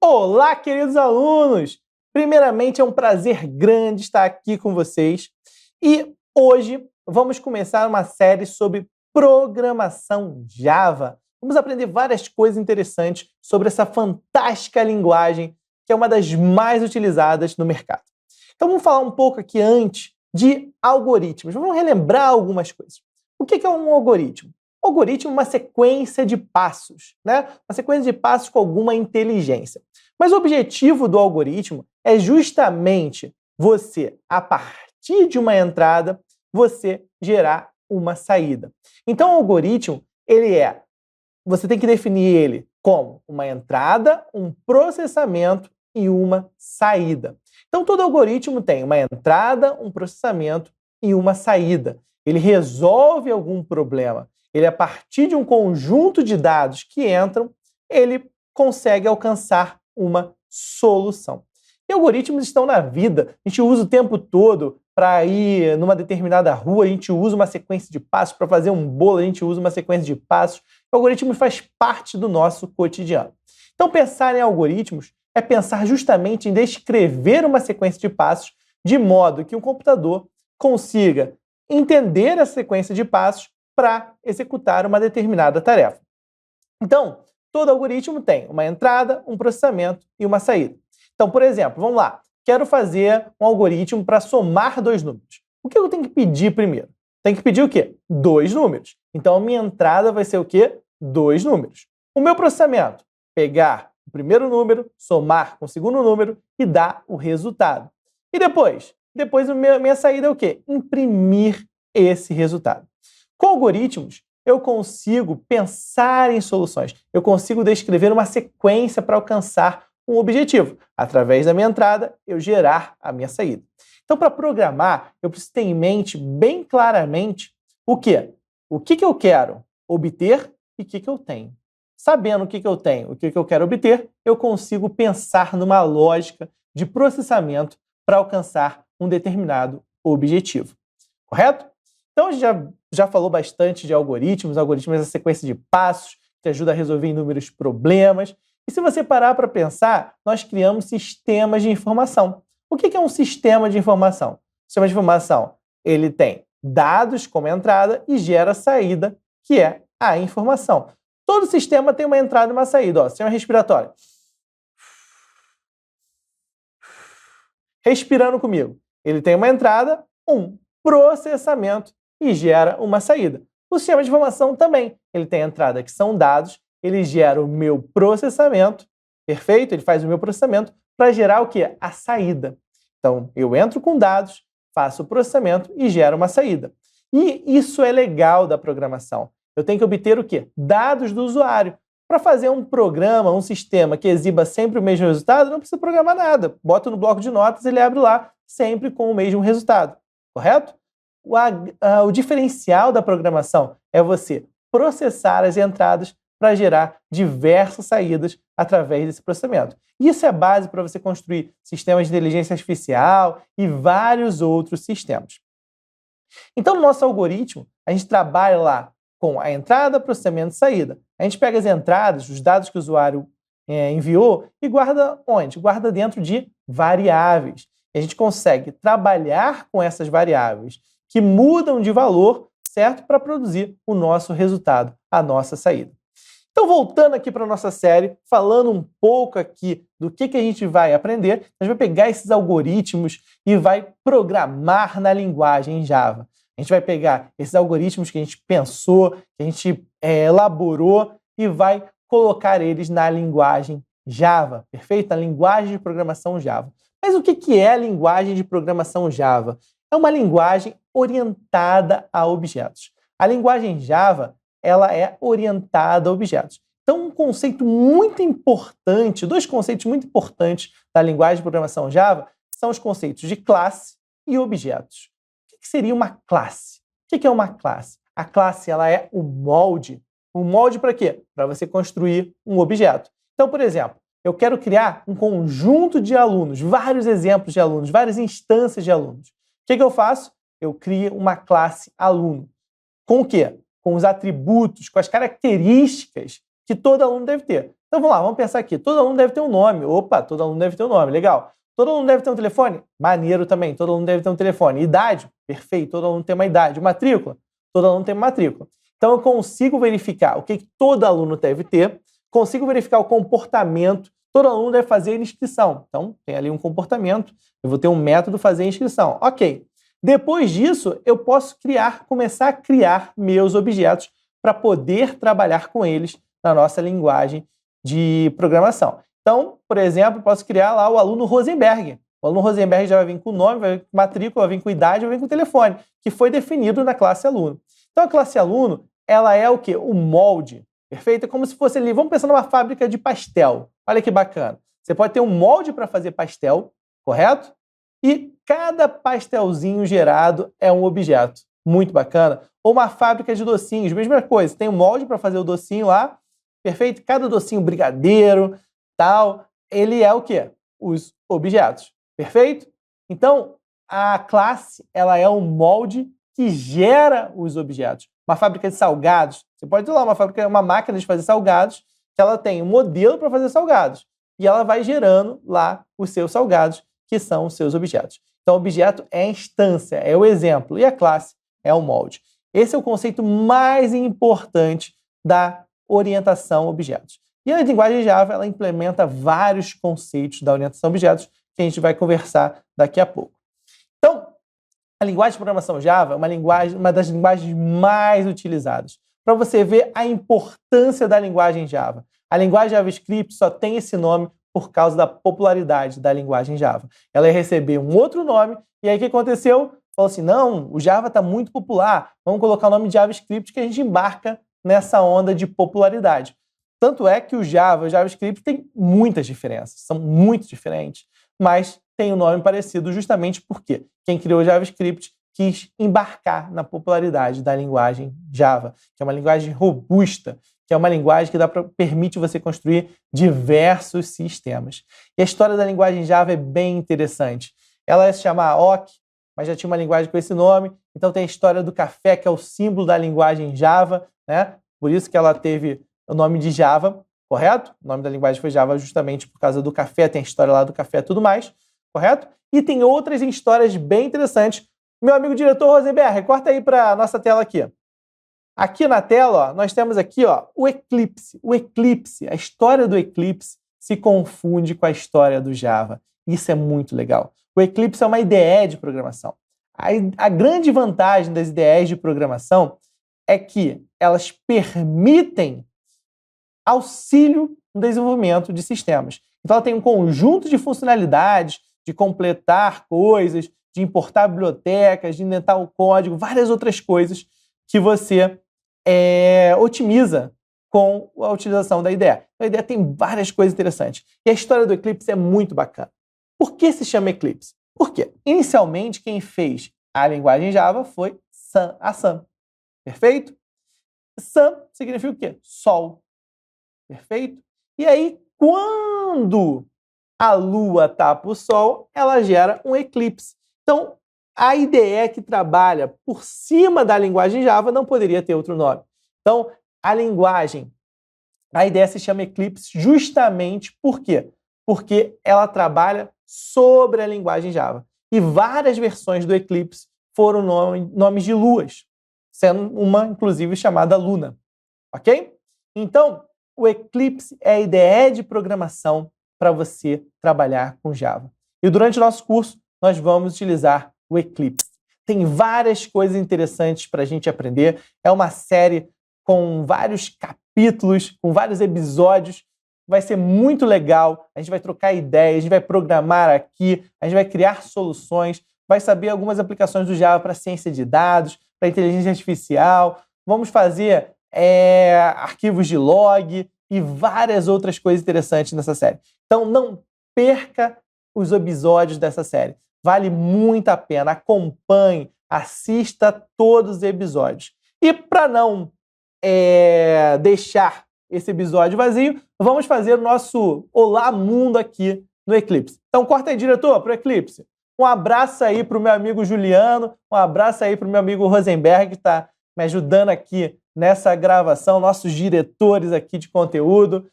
Olá, queridos alunos! Primeiramente, é um prazer grande estar aqui com vocês e hoje vamos começar uma série sobre programação Java. Vamos aprender várias coisas interessantes sobre essa fantástica linguagem que é uma das mais utilizadas no mercado. Então, vamos falar um pouco aqui antes de algoritmos. Vamos relembrar algumas coisas. O que é um algoritmo? O algoritmo é uma sequência de passos, né? Uma sequência de passos com alguma inteligência. Mas o objetivo do algoritmo é justamente você, a partir de uma entrada, você gerar uma saída. Então, o algoritmo, você tem que definir ele como uma entrada, um processamento e uma saída. Então, todo algoritmo tem uma entrada, um processamento e uma saída. Ele resolve algum problema. Ele, a partir de um conjunto de dados que entram, ele consegue alcançar uma solução. E algoritmos estão na vida. A gente usa o tempo todo para ir numa determinada rua, a gente usa uma sequência de passos para fazer um bolo, a gente usa uma sequência de passos. O algoritmo faz parte do nosso cotidiano. Então, pensar em algoritmos é pensar justamente em descrever uma sequência de passos de modo que o computador consiga entender a sequência de passos para executar uma determinada tarefa. Então, todo algoritmo tem uma entrada, um processamento e uma saída. Então, por exemplo, vamos lá. Quero fazer um algoritmo para somar dois números. O que eu tenho que pedir primeiro? Tem que pedir o quê? Dois números. Então, a minha entrada vai ser o quê? Dois números. O meu processamento? Pegar o primeiro número, somar com o segundo número e dar o resultado. E depois? Depois, a minha saída é o quê? Imprimir esse resultado. Com algoritmos, eu consigo pensar em soluções. Eu consigo descrever uma sequência para alcançar um objetivo. Através da minha entrada, eu gerar a minha saída. Então, para programar, eu preciso ter em mente bem claramente o quê? O que eu quero obter e o que eu tenho. Sabendo o que eu tenho, o que eu quero obter, eu consigo pensar numa lógica de processamento para alcançar um determinado objetivo. Correto? Então, a gente já falou bastante de algoritmos. Algoritmos é a sequência de passos que ajuda a resolver inúmeros problemas. E se você parar para pensar, nós criamos sistemas de informação. O que é um sistema de informação? O sistema de informação, ele tem dados como entrada e gera saída, que é a informação. Todo sistema tem uma entrada e uma saída. Ó, sistema respiratório. Respirando comigo. Ele tem uma entrada, um processamento e gera uma saída. O sistema de informação também. Ele tem a entrada que são dados, ele gera o meu processamento, perfeito? Ele faz o meu processamento para gerar o quê? A saída. Então, eu entro com dados, faço o processamento e gero uma saída. E isso é legal da programação. Eu tenho que obter o quê? Dados do usuário. Para fazer um programa, um sistema que exiba sempre o mesmo resultado, não precisa programar nada. Bota no bloco de notas, ele abre lá, sempre com o mesmo resultado. Correto? O diferencial da programação é você processar as entradas para gerar diversas saídas através desse processamento. Isso é a base para você construir sistemas de inteligência artificial e vários outros sistemas. Então, no nosso algoritmo, a gente trabalha lá com a entrada, processamento e saída. A gente pega as entradas, os dados que o usuário enviou e guarda onde? Guarda dentro de variáveis. E a gente consegue trabalhar com essas variáveis que mudam de valor, certo? Para produzir o nosso resultado, a nossa saída. Então, voltando aqui para a nossa série, falando um pouco aqui do que a gente vai aprender, a gente vai pegar esses algoritmos e vai programar na linguagem Java. A gente vai pegar esses algoritmos que a gente pensou, que a gente elaborou e vai colocar eles na linguagem Java, perfeito? Na linguagem de programação Java. Mas o que é a linguagem de programação Java? É uma linguagem orientada a objetos. A linguagem Java, ela é orientada a objetos. Então, um conceito muito importante, dois conceitos muito importantes da linguagem de programação Java são os conceitos de classe e objetos. O que seria uma classe? O que é uma classe? A classe, ela é o molde. O molde para quê? Para você construir um objeto. Então, por exemplo, eu quero criar um conjunto de alunos, vários exemplos de alunos, várias instâncias de alunos. O que eu faço? Eu crio uma classe aluno. Com o quê? Com os atributos, com as características que todo aluno deve ter. Então vamos lá, vamos pensar aqui. Todo aluno deve ter um nome. Opa, todo aluno deve ter um nome. Legal. Todo aluno deve ter um telefone? Maneiro também. Todo aluno deve ter um telefone. Idade? Perfeito. Todo aluno tem uma idade. Matrícula? Todo aluno tem uma matrícula. Então eu consigo verificar o que todo aluno deve ter, consigo verificar o comportamento. Todo aluno deve fazer a inscrição. Então tem ali um comportamento. Eu vou ter um método fazer a inscrição. Ok. Depois disso, eu posso começar a criar meus objetos para poder trabalhar com eles na nossa linguagem de programação. Então, por exemplo, posso criar lá o aluno Rosenberg. O aluno Rosenberg já vai vir com nome, vai vir com matrícula, vai vir com idade, vai vir com telefone, que foi definido na classe aluno. Então, a classe aluno, ela é o quê? O molde, perfeito? É como se fosse ali, vamos pensar numa fábrica de pastel. Olha que bacana. Você pode ter um molde para fazer pastel, correto? E cada pastelzinho gerado é um objeto. Muito bacana. Ou uma fábrica de docinhos, mesma coisa. Tem um molde para fazer o docinho lá, perfeito? Cada docinho brigadeiro, tal, ele é o quê? Os objetos, perfeito? Então, a classe, ela é um molde que gera os objetos. Uma fábrica de salgados, você pode ter lá uma máquina de fazer salgados, que ela tem um modelo para fazer salgados, e ela vai gerando lá os seus salgados, que são os seus objetos. Então, o objeto é a instância, é o exemplo, e a classe é o molde. Esse é o conceito mais importante da orientação a objetos. E a linguagem Java, ela implementa vários conceitos da orientação a objetos que a gente vai conversar daqui a pouco. Então, a linguagem de programação Java é uma das linguagens mais utilizadas. Para você ver a importância da linguagem Java. A linguagem JavaScript só tem esse nome por causa da popularidade da linguagem Java. Ela ia receber um outro nome, e aí o que aconteceu? Falou assim, não, o Java está muito popular, vamos colocar o nome de JavaScript que a gente embarca nessa onda de popularidade. Tanto é que o JavaScript tem muitas diferenças, são muito diferentes, mas tem um nome parecido justamente porque quem criou o JavaScript quis embarcar na popularidade da linguagem Java, que é uma linguagem robusta, que é uma linguagem que permite você construir diversos sistemas. E a história da linguagem Java é bem interessante. Ela se chama awk, mas já tinha uma linguagem com esse nome. Então tem a história do café, que é o símbolo da linguagem Java, né? Por isso que ela teve o nome de Java, correto? O nome da linguagem foi Java justamente por causa do café, tem a história lá do café e tudo mais, correto? E tem outras histórias bem interessantes. Meu amigo diretor Rosenberg, corta aí para a nossa tela aqui. Aqui na tela, ó, nós temos aqui ó, o Eclipse. O Eclipse, a história do Eclipse se confunde com a história do Java. Isso é muito legal. O Eclipse é uma IDE de programação. A grande vantagem das IDEs de programação é que elas permitem auxílio no desenvolvimento de sistemas. Então ela tem um conjunto de funcionalidades, de completar coisas, de importar bibliotecas, de indentar o código, várias outras coisas que você otimiza com a utilização da IDE. Então, a IDE tem várias coisas interessantes. E a história do Eclipse é muito bacana. Por que se chama Eclipse? Porque, inicialmente, quem fez a linguagem Java foi a Sun. Perfeito? Sun significa o quê? Sol. Perfeito? E aí, quando a Lua tapa o Sol, ela gera um eclipse. Então, a IDE que trabalha por cima da linguagem Java não poderia ter outro nome. Então, a IDE se chama Eclipse justamente por quê? Porque ela trabalha sobre a linguagem Java. E várias versões do Eclipse foram nomes de luas, sendo uma, inclusive, chamada Luna. Ok? Então, o Eclipse é a IDE de programação para você trabalhar com Java. E durante o nosso curso, nós vamos utilizar o Eclipse. Tem várias coisas interessantes para a gente aprender. É uma série com vários capítulos, com vários episódios. Vai ser muito legal. A gente vai trocar ideias, a gente vai programar aqui, a gente vai criar soluções, vai saber algumas aplicações do Java para ciência de dados, para inteligência artificial. Vamos fazer arquivos de log e várias outras coisas interessantes nessa série. Então, não perca os episódios dessa série. Vale muito a pena. Acompanhe, assista todos os episódios. E para não deixar esse episódio vazio, vamos fazer o nosso Olá Mundo aqui no Eclipse. Então, corta aí, diretor, para o Eclipse. Um abraço aí para o meu amigo Juliano, um abraço aí para o meu amigo Rosenberg, que está me ajudando aqui nessa gravação, nossos diretores aqui de conteúdo.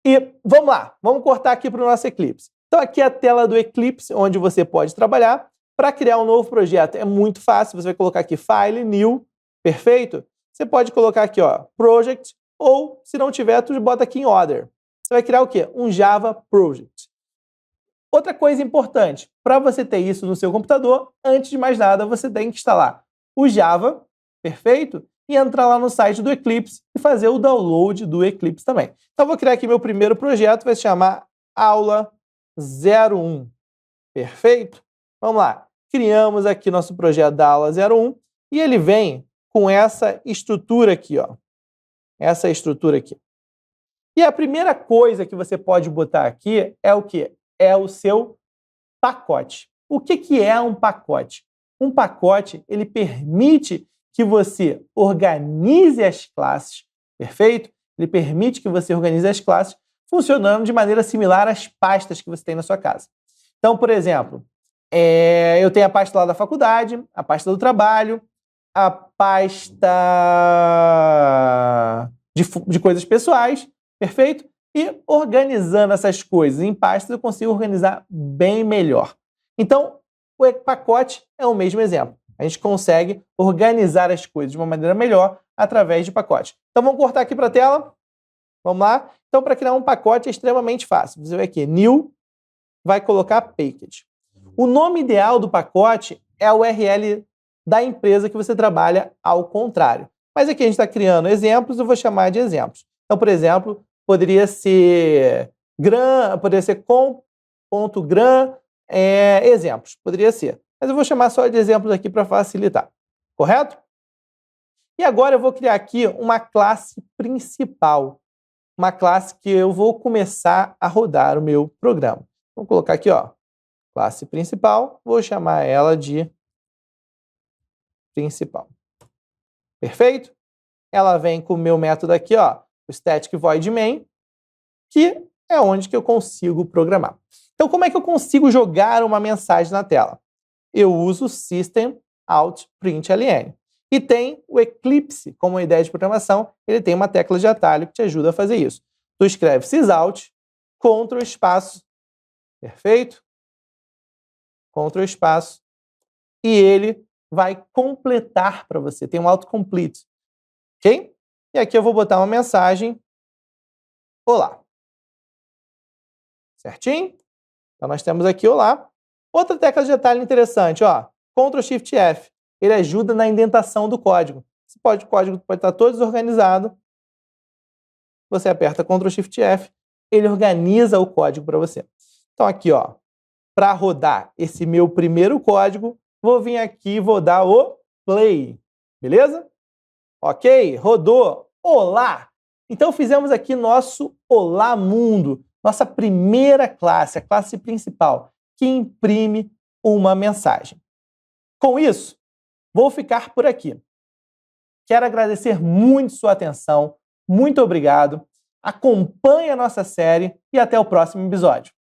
E vamos lá, vamos cortar aqui para o nosso Eclipse. Então aqui é a tela do Eclipse, onde você pode trabalhar. Para criar um novo projeto é muito fácil, você vai colocar aqui File, New, perfeito? Você pode colocar aqui, ó, Project, ou se não tiver, tu bota aqui em Other. Você vai criar o quê? Um Java Project. Outra coisa importante, para você ter isso no seu computador, antes de mais nada, você tem que instalar o Java, perfeito? E entrar lá no site do Eclipse e fazer o download do Eclipse também. Então, eu vou criar aqui meu primeiro projeto, vai se chamar Aula 01, perfeito? Vamos lá, criamos aqui nosso projeto da Aula 01 e ele vem com essa estrutura aqui, ó. Essa estrutura aqui. E a primeira coisa que você pode botar aqui é o quê? É o seu pacote. O que é um pacote? Um pacote, ele permite que você organize as classes, perfeito? Ele permite que você organize as classes funcionando de maneira similar às pastas que você tem na sua casa. Então, por exemplo, eu tenho a pasta lá da faculdade, a pasta do trabalho, a pasta de coisas pessoais, perfeito? E organizando essas coisas em pastas, eu consigo organizar bem melhor. Então, o pacote é o mesmo exemplo. A gente consegue organizar as coisas de uma maneira melhor através de pacote. Então, vamos cortar aqui para a tela. Vamos lá? Então, para criar um pacote é extremamente fácil. Você vai aqui, New, vai colocar Package. O nome ideal do pacote é o URL da empresa que você trabalha, ao contrário. Mas aqui a gente está criando exemplos, eu vou chamar de exemplos. Então, por exemplo, poderia ser com.gram, exemplos, poderia ser. Mas eu vou chamar só de exemplos aqui para facilitar, correto? E agora eu vou criar aqui uma classe principal, uma classe que eu vou começar a rodar o meu programa. Vou colocar aqui, ó, classe principal, vou chamar ela de principal. Perfeito? Ela vem com o meu método aqui, ó, o static void main, que é onde que eu consigo programar. Então, como é que eu consigo jogar uma mensagem na tela? Eu uso system out println. E tem o Eclipse como ideia de programação, ele tem uma tecla de atalho que te ajuda a fazer isso. Tu escreve sysout, Ctrl espaço, perfeito? Ctrl espaço, e ele vai completar para você, tem um autocomplete, ok? E aqui eu vou botar uma mensagem, olá. Certinho? Então nós temos aqui olá. Outra tecla de atalho interessante, ó, Ctrl Shift F, ele ajuda na indentação do código. O código pode estar todo desorganizado, você aperta Ctrl Shift F, ele organiza o código para você. Então aqui, ó, para rodar esse meu primeiro código, vou vir aqui e vou dar o play, beleza? Ok, rodou, olá! Então fizemos aqui nosso Olá Mundo, nossa primeira classe, a classe principal, que imprime uma mensagem. Com isso, vou ficar por aqui. Quero agradecer muito sua atenção, muito obrigado, acompanhe a nossa série e até o próximo episódio.